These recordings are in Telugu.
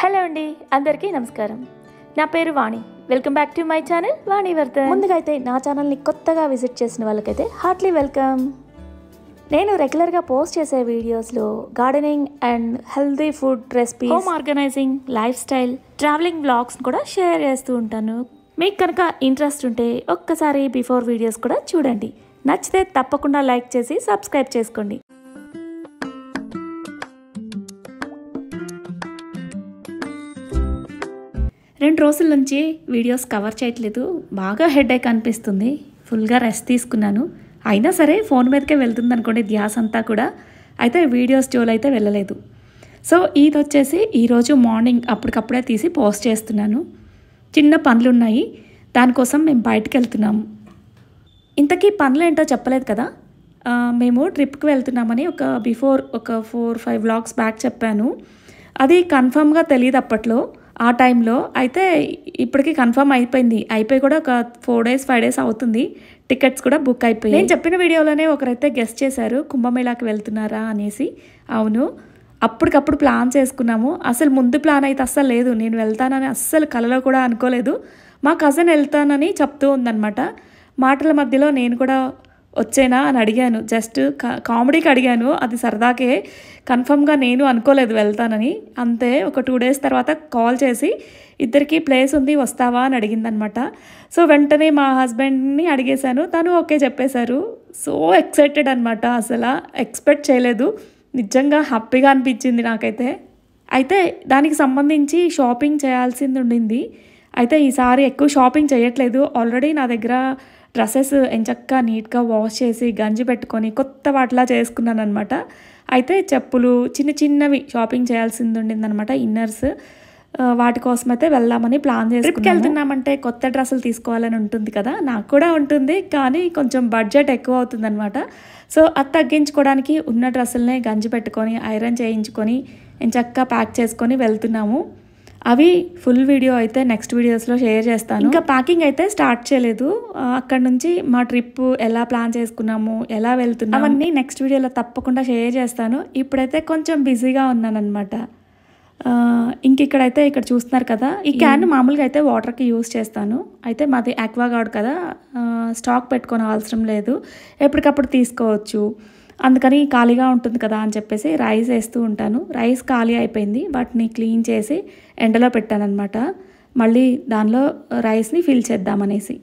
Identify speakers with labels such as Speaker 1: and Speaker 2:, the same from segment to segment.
Speaker 1: హలో అండి, అందరికీ నమస్కారం. నా పేరు Vani. Welcome back to my channel Vani Vardhan. ముందుగా అయితే నా ఛానల్ని కొత్తగా విజిట్ చేసిన వాళ్ళకైతే హార్ట్లీ వెల్కమ్. నేను రెగ్యులర్గా పోస్ట్ చేసే వీడియోస్లో gardening and healthy food recipes, home organising, lifestyle, travelling vlogs కూడా షేర్ చేస్తూ ఉంటాను. మీకు కనుక ఇంట్రెస్ట్ ఉంటే ఒక్కసారి బిఫోర్ వీడియోస్ కూడా చూడండి. నచ్చితే తప్పకుండా లైక్ చేసి సబ్స్క్రైబ్ చేసుకోండి. రెండు రోజుల నుంచి వీడియోస్ కవర్ చేయట్లేదు. బాగా హెడేక్ అనిపిస్తుంది. ఫుల్గా రెస్ట్ తీసుకున్నాను. అయినా సరే ఫోన్ మీదకే వెళ్తుంది అనుకోండి ధ్యాస అంతా కూడా. అయితే వీడియోస్ జోలు అయితే వెళ్ళలేదు. సో ఇది వచ్చేసి ఈరోజు మార్నింగ్ అప్పటికప్పుడే తీసి పోస్ట్ చేస్తున్నాను. చిన్న పనులు ఉన్నాయి, దానికోసం మేము బయటకు వెళ్తున్నాము. ఇంతకీ పనులు ఏంటో చెప్పలేదు కదా. మేము ట్రిప్కి వెళ్తున్నామని ఒక 4-5 వ్లాగ్స్ బ్యాక్ చెప్పాను. అది కన్ఫర్మ్గా తెలియదు అప్పట్లో, ఆ టైంలో. అయితే ఇప్పటికీ కన్ఫర్మ్ అయిపోయి కూడా ఒక 4 days 5 days అవుతుంది. టికెట్స్ కూడా బుక్ అయిపోయి. నేను చెప్పిన వీడియోలోనే ఒకరైతే గెస్ట్ చేశారు, కుంభమేళాకి వెళ్తున్నారా అనేసి. అవును, అప్పటికప్పుడు ప్లాన్ చేసుకున్నాము. అసలు ముందు ప్లాన్ అయితే అస్సలు లేదు. నేను వెళ్తానని అస్సలు కలలో కూడా అనుకోలేదు. మా కజిన్ వెళ్తానని చెప్తూ ఉందన్నమాట. మాటల మధ్యలో నేను కూడా వచ్చేనా అని అడిగాను. జస్ట్ కామెడీకి అడిగాను, అది సరదాకే. కన్ఫర్మ్గా నేను అనుకోలేదు వెళ్తానని. అంతే ఒక 2 days తర్వాత కాల్ చేసి ఇద్దరికి ప్లేస్ ఉంది వస్తావా అని అడిగిందనమాట. సో వెంటనే మా హస్బెండ్ని అడిగేశాను, తను ఓకే చెప్పేశారు. సో ఎక్సైటెడ్ అనమాట. అసలు ఎక్స్పెక్ట్ చేయలేదు. నిజంగా హ్యాపీగా అనిపించింది నాకైతే. అయితే దానికి సంబంధించి షాపింగ్ చేయాల్సింది ఉండింది. అయితే ఈసారి ఎక్కువ షాపింగ్ చేయట్లేదు. ఆల్రెడీ నా దగ్గర డ్రెస్సెస్ ఎంచక్కా నీట్గా వాష్ చేసి గంజి పెట్టుకొని కొత్త వాటిలా చేసుకున్నాను అనమాట. అయితే చెప్పులు చిన్నవి షాపింగ్ చేయాల్సింది ఉండిందనమాట. ఇన్నర్స్, వాటి కోసం అయితే వెళ్దామని ప్లాన్ చేసి ట్రిప్కి వెళ్తున్నామంటే కొత్త డ్రెస్సులు తీసుకోవాలని ఉంటుంది కదా. నాకు కూడా ఉంటుంది, కానీ కొంచెం బడ్జెట్ ఎక్కువ అవుతుందన్నమాట. సో అది తగ్గించుకోవడానికి ఉన్న డ్రెస్సులనే గంజి పెట్టుకొని ఐరన్ చేయించుకొని ఎంచక్కా ప్యాక్ చేసుకొని వెళ్తున్నాము. అవి ఫుల్ వీడియో అయితే నెక్స్ట్ వీడియోస్లో షేర్ చేస్తాను. ఇంకా ప్యాకింగ్ అయితే స్టార్ట్ చేయలేదు. అక్కడ నుంచి మా ట్రిప్ ఎలా ప్లాన్ చేసుకున్నాము, ఎలా వెళ్తున్నాము అవన్నీ నెక్స్ట్ వీడియోలో తప్పకుండా షేర్ చేస్తాను. ఇప్పుడైతే కొంచెం బిజీగా ఉన్నానన్నమాట. ఇక్కడ చూస్తున్నారు కదా, ఈ క్యాన్ మామూలుగా అయితే వాటర్కి యూస్ చేస్తాను. అయితే మాది ఆక్వాగార్డ్ కదా, స్టాక్ పెట్టుకోని అవసరం లేదు, ఎప్పటికప్పుడు తీసుకోవచ్చు. అందుకని ఖాళీగా ఉంటుంది కదా అని చెప్పేసి రైస్ వేస్తూ ఉంటాను. రైస్ ఖాళీ అయిపోయింది, వాటిని క్లీన్ చేసి ఎండలో పెట్టానన్నమాట. మళ్ళీ దానిలో రైస్ని ఫిల్ చేద్దామనేసి.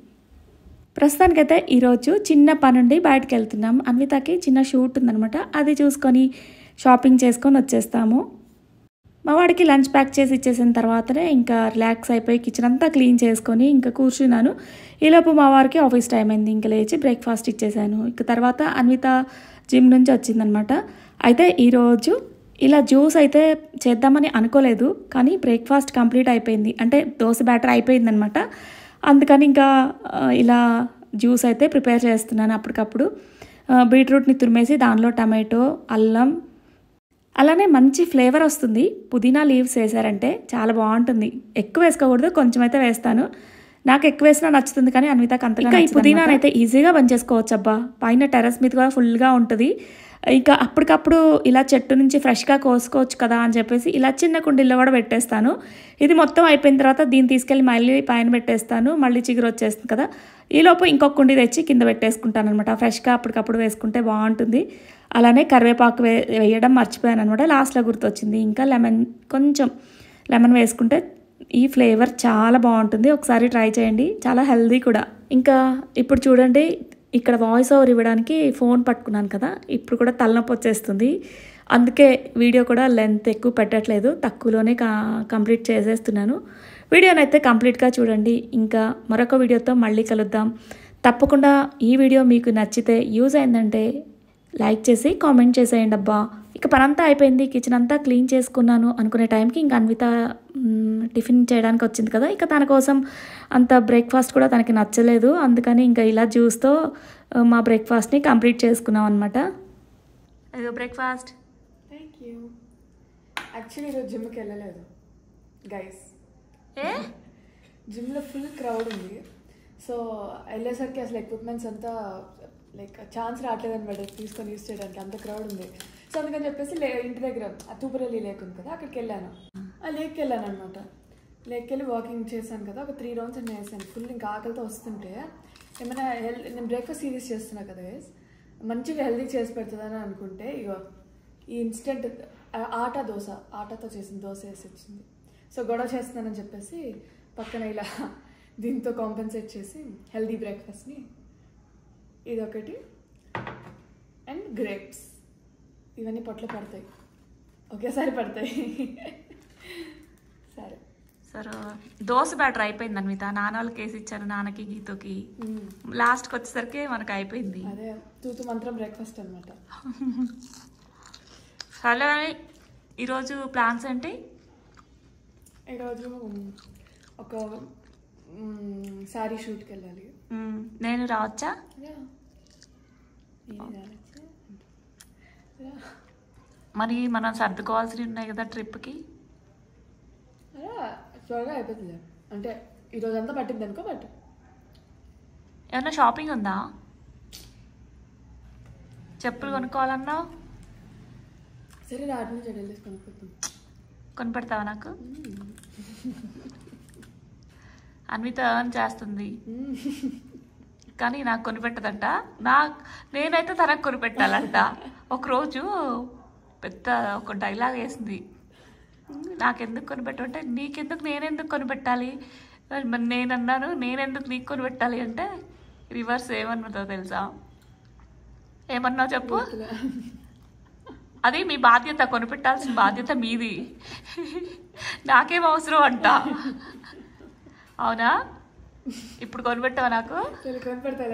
Speaker 1: ప్రస్తుతానికైతే ఈరోజు చిన్న పనుండి బయటకు వెళ్తున్నాం. అన్వితకి చిన్న షూట్ ఉందనమాట, అది చూసుకొని షాపింగ్ చేసుకొని వచ్చేస్తాము. మా వాడికి లంచ్ ప్యాక్ చేసి ఇచ్చేసిన తర్వాతనే ఇంకా రిలాక్స్ అయిపోయి కిచెన్ అంతా క్లీన్ చేసుకొని ఇంకా కూర్చున్నాను. ఈలోపు మా వారికి ఆఫీస్ టైం అయింది. ఇంకా లేచి బ్రేక్ఫాస్ట్ ఇచ్చేసాను. ఇక తర్వాత అన్విత జిమ్ నుంచి వచ్చిందనమాట. అయితే ఈరోజు ఇలా జ్యూస్ అయితే చేద్దామని అనుకోలేదు, కానీ బ్రేక్ఫాస్ట్ కంప్లీట్ అయిపోయింది. అంటే దోశ బ్యాటర్ అయిపోయిందనమాట. అందుకని ఇంకా ఇలా జ్యూస్ అయితే ప్రిపేర్ చేస్తున్నాను అప్పటికప్పుడు. బీట్రూట్ని తురిమేసి దానిలో టమాటో, అల్లం, అలానే మంచి ఫ్లేవర్ వస్తుంది. పుదీనా లీవ్స్ వేసారంటే చాలా బాగుంటుంది. ఎక్కువ వేసుకోకూడదు, కొంచెం అయితే వేస్తాను. నాకు ఎక్కువ వేసినా నచ్చుతుంది, కానీ అన్వితకు అంతగా. ఇంకా ఈ పుదీనాను అయితే ఈజీగా బంద్ చేసుకోవచ్చు అబ్బా. పైన టెర్రస్ మీద కూడా ఫుల్గా ఉంటుంది. ఇంకా అప్పటికప్పుడు ఇలా చెట్టు నుంచి ఫ్రెష్గా కోసుకోవచ్చు కదా అని చెప్పేసి ఇలా చిన్న కుండీల్లో కూడా పెట్టేస్తాను. ఇది మొత్తం అయిపోయిన తర్వాత దీన్ని తీసుకెళ్ళి మళ్ళీ పైన పెట్టేస్తాను. మళ్ళీ చిగురు వచ్చేస్తుంది కదా. ఈలోపు ఇంకొక కుండీ తెచ్చి కింద పెట్టేసుకుంటాను అనమాట. ఫ్రెష్గా అప్పటికప్పుడు వేసుకుంటే బాగుంటుంది. అలానే కరివేపాకు వేయడం మర్చిపోయాను అనమాట, లాస్ట్లో గుర్తొచ్చింది. ఇంకా కొంచెం లెమన్ వేసుకుంటే ఈ ఫ్లేవర్ చాలా బాగుంటుంది. ఒకసారి ట్రై చేయండి, చాలా హెల్దీ కూడా. ఇంకా ఇప్పుడు చూడండి, ఇక్కడ వాయిస్ ఓవర్ ఇవ్వడానికి ఫోన్ పట్టుకున్నాను కదా, ఇప్పుడు కూడా తలనొప్పి వచ్చేస్తుంది. అందుకే వీడియో కూడా లెంత్ ఎక్కువ పెట్టట్లేదు, తక్కువలోనే కంప్లీట్ చేసేస్తున్నాను. వీడియోనైతే కంప్లీట్గా చూడండి. ఇంకా మరొక వీడియోతో మళ్ళీ కలుద్దాం. తప్పకుండా ఈ వీడియో మీకు నచ్చితే, యూజ్ అయిందంటే లైక్ చేసి కామెంట్ చేసేయండి అబ్బా. ఇక పనంతా అయిపోయింది, కిచెన్ అంతా క్లీన్ చేసుకున్నాను అనుకునే టైంకి ఇంకా అన్విత టిఫిన్ చేయడానికి వచ్చింది కదా. ఇక తన కోసం అంత బ్రేక్ఫాస్ట్ కూడా తనకి నచ్చలేదు. అందుకని ఇంకా ఇలా జ్యూస్తో మా బ్రేక్ఫాస్ట్ని కంప్లీట్ చేసుకున్నాం అనమాట. బ్రేక్ఫాస్ట్.
Speaker 2: Thank you. యాక్చువల్లీ ఈరోజు జిమ్కి వెళ్ళలేదు గైస్. జిమ్లో ఫుల్ క్రౌడ్ ఉంది. సో వెళ్ళేసరికి అసలు ఎక్విప్మెంట్స్ అంతా లైక్ ఛాన్స్ రావట్లేదు అనమాట తీసుకొని యూస్ చేయడానికి, అంత క్రౌడ్ ఉంది. సో అందుకని చెప్పేసి ఇంటి దగ్గర తూపురెల్లి లేక్ ఉంది కదా, అక్కడికి వెళ్ళాను. ఆ లేక్కి వెళ్ళాను అనమాట. లేక్కి వెళ్ళి వాకింగ్ చేశాను కదా, ఒక 3 రౌండ్స్ అన్నీ వేసాను. ఫుల్ ఇంకా ఆకలితో వస్తుంటే ఏమైనా నేను బ్రేక్ఫాస్ట్ సిరీస్ చేస్తున్నా కదా గైస్, మంచిగా హెల్దీ చేసి పెడుతుందని అనుకుంటే ఇగో ఈ ఇన్స్టెంట్ ఆటాతో చేసిన దోశ వేసి వచ్చింది. సో గొడవ చేస్తున్నానని చెప్పేసి పక్కన ఇలా దీంతో కాంపెన్సేట్ చేసి హెల్దీ బ్రేక్ఫాస్ట్ని, ఇదొకటి అండ్ గ్రేప్స్, ఇవన్నీ పొట్లు పడతాయి, ఒకేసారి పడతాయి. సరే
Speaker 1: సరే, దోశ బ్యాటర్ అయిపోయింది అన్విత. నాన్న వాళ్ళకి వేసి ఇచ్చాను, నాన్నకి గీతోకి. లాస్ట్కి వచ్చేసరికి మనకు అయిపోయింది.
Speaker 2: అదే తూతు మంత్రం బ్రేక్ఫాస్ట్ అనమాట.
Speaker 1: సరే, ఈరోజు ప్లాన్స్ ఏంటి?
Speaker 2: ఈరోజు ఒక శారీ షూట్కి వెళ్ళాలి.
Speaker 1: నేను రావచ్చా? మరి మనం సర్దుకోవాల్సినవి ఉన్నాయి కదా ట్రిప్కి.
Speaker 2: త్వరగా అయిపోతుంది, అంటే ఈరోజు అంతా పట్టింది అనుకో. బట్
Speaker 1: ఏమన్నా షాపింగ్ ఉందా? చెప్పులు కొనుక్కోవాలన్నా
Speaker 2: సరే రాటి నుంచి వెళ్ళేసి కొనుక్కుంటాం.
Speaker 1: కొనిపెడతావా నాకు? అన్విత ఎర్న్ చేస్తుంది కానీ నాకు కొనిపెట్టదంట. నేనైతే తనకు కొనిపెట్టాలంట. ఒకరోజు పెద్ద ఒక డైలాగ్ వేసింది, నాకెందుకు కొనిపెట్టమంటే నీకెందుకు నేనెందుకు కొనిపెట్టాలి. నేనన్నాను నేనెందుకు నీకు కొనిపెట్టాలి అంటే రివర్స్ ఏమన్నదో తెలుసా? ఏమన్నావు చెప్పు? అది మీ బాధ్యత, కొనిపెట్టాల్సిన బాధ్యత మీది, నాకేం అవసరం అంట. అవునా? ఇప్పుడు కొనిపెట్టావా నాకు?
Speaker 2: కొనిపెడతా.